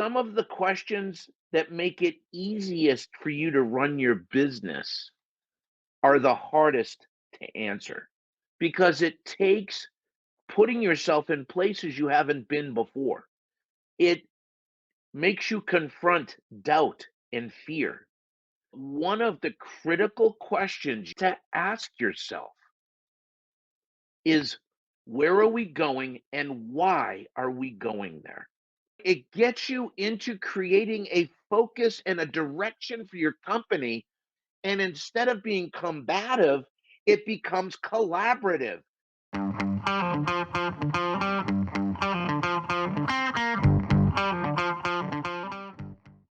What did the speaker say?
some of the questions that make it easiest for you to run your business are the hardest to answer because it takes putting yourself in places you haven't been before. It makes you confront doubt and fear. One of the critical questions to ask yourself is, where are we going and why are we going there? It gets you into creating a focus and a direction for your company. And instead of being combative, it becomes collaborative.